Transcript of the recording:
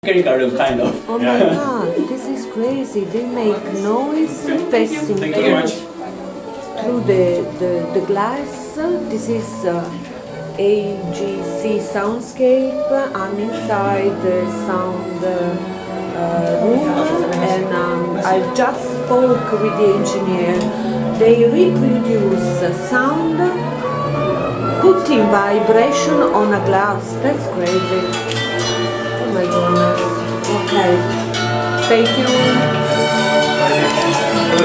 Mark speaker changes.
Speaker 1: kind of.
Speaker 2: Oh my god, this is crazy. They make noise passing
Speaker 1: Thank you very much.
Speaker 2: through the glass. This is AGC Soundscape. I'm inside the sound room and I just spoke with the engineer. They reproduce sound put in vibration on a glass. That's crazy. Oh my goodness. Okay. Stay tuned.